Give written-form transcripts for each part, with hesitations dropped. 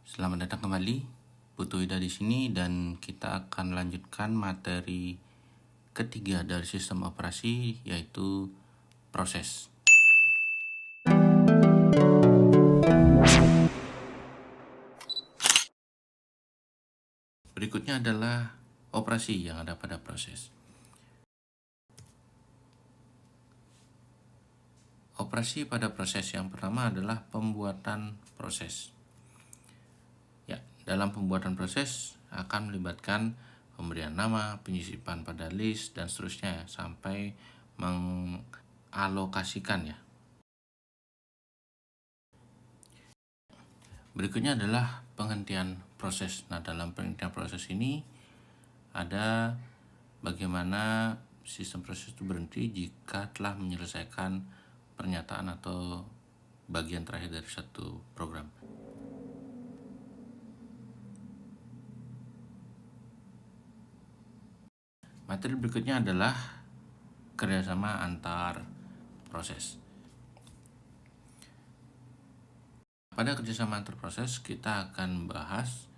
Selamat datang kembali, Putu Ida di sini, dan kita akan lanjutkan materi ketiga dari sistem operasi, yaitu proses. Berikutnya adalah operasi yang ada pada proses. Operasi pada proses yang pertama adalah pembuatan proses. Ya, dalam pembuatan proses akan melibatkan pemberian nama, penyisipan pada list, dan seterusnya sampai mengalokasikan ya. Berikutnya adalah penghentian proses. Nah, dalam penghentian proses ini ada bagaimana sistem proses itu berhenti jika telah menyelesaikan pernyataan atau bagian terakhir dari satu program. Materi berikutnya adalah kerjasama antar proses. Pada kerjasama antar proses, kita akan bahas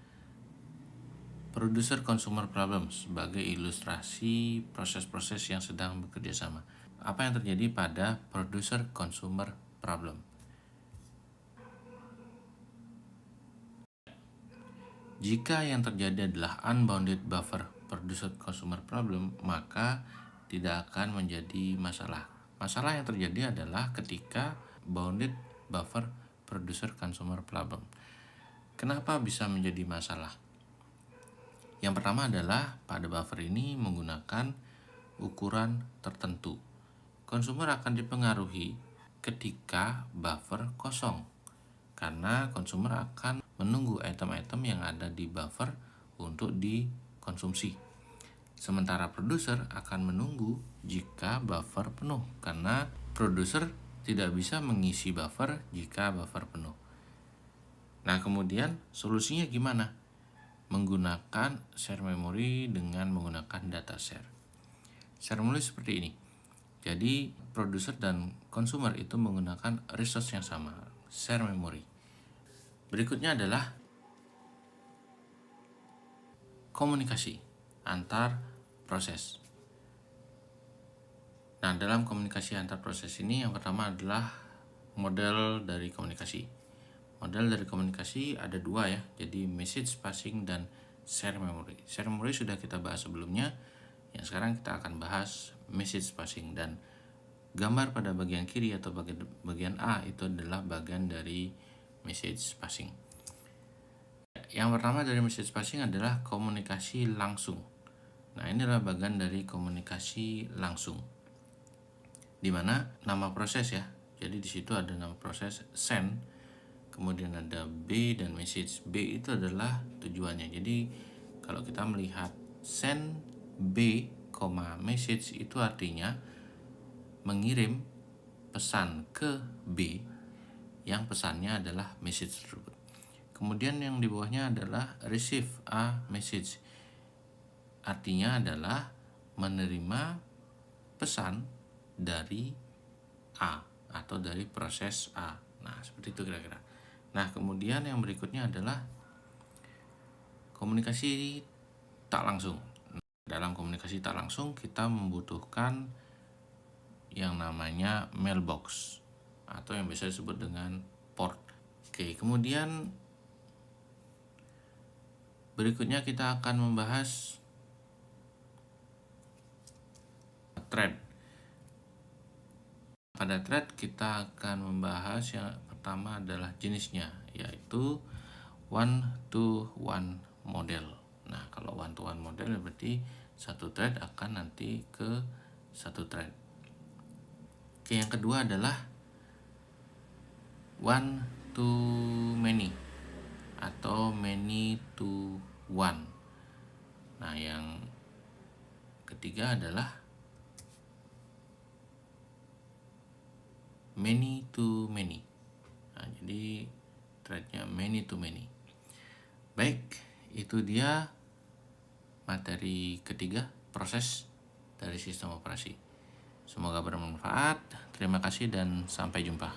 producer consumer problem sebagai ilustrasi proses-proses yang sedang bekerja sama. Apa yang terjadi pada producer consumer problem? Jika yang terjadi adalah unbounded buffer producer consumer problem, maka tidak akan menjadi masalah. Masalah yang terjadi adalah ketika bounded buffer producer consumer problem. Kenapa bisa menjadi masalah? Yang pertama adalah pada buffer ini menggunakan ukuran tertentu. Konsumer akan dipengaruhi ketika buffer kosong, karena konsumer akan menunggu item-item yang ada di buffer untuk dikonsumsi. Sementara produser akan menunggu jika buffer penuh, karena produser tidak bisa mengisi buffer jika buffer penuh. Nah, kemudian solusinya gimana? Menggunakan share memory dengan menggunakan data share. Share memory seperti ini. Jadi produser dan konsumer itu menggunakan resource yang sama, share memory. Berikutnya adalah komunikasi antar proses. Nah, dalam komunikasi antar proses ini yang pertama adalah model dari komunikasi. Model dari komunikasi ada dua ya, jadi message passing dan share memory. Share memory sudah kita bahas sebelumnya, yang sekarang kita akan bahas message passing, dan gambar pada bagian kiri atau bagian A itu adalah bagian dari message passing. Yang pertama dari message passing adalah komunikasi langsung. Nah, ini adalah bagian dari komunikasi langsung, di mana nama proses ya. Jadi di situ ada nama proses send, kemudian ada B dan message. B itu adalah tujuannya. Jadi kalau kita melihat send B, message itu artinya mengirim pesan ke B yang pesannya adalah message tersebut. Kemudian yang di bawahnya adalah receive a message, artinya adalah menerima pesan dari A atau dari proses A. Nah, seperti itu kira-kira. Nah, kemudian yang berikutnya adalah komunikasi tak langsung. Dalam komunikasi tak langsung kita membutuhkan yang namanya mailbox atau yang biasa disebut dengan port. Oke, kemudian berikutnya kita akan membahas thread. Pada thread kita akan membahas yang pertama adalah jenisnya, yaitu one-to-one model. Nah, kalau one-to-one model berarti satu thread akan nanti ke satu thread. Oke, yang kedua adalah one to many atau many to one. Nah, yang ketiga adalah many to many. Nah, jadi threadnya many to many. Baik, itu dia materi ketiga, proses dari sistem operasi. Semoga bermanfaat. Terima kasih dan sampai jumpa.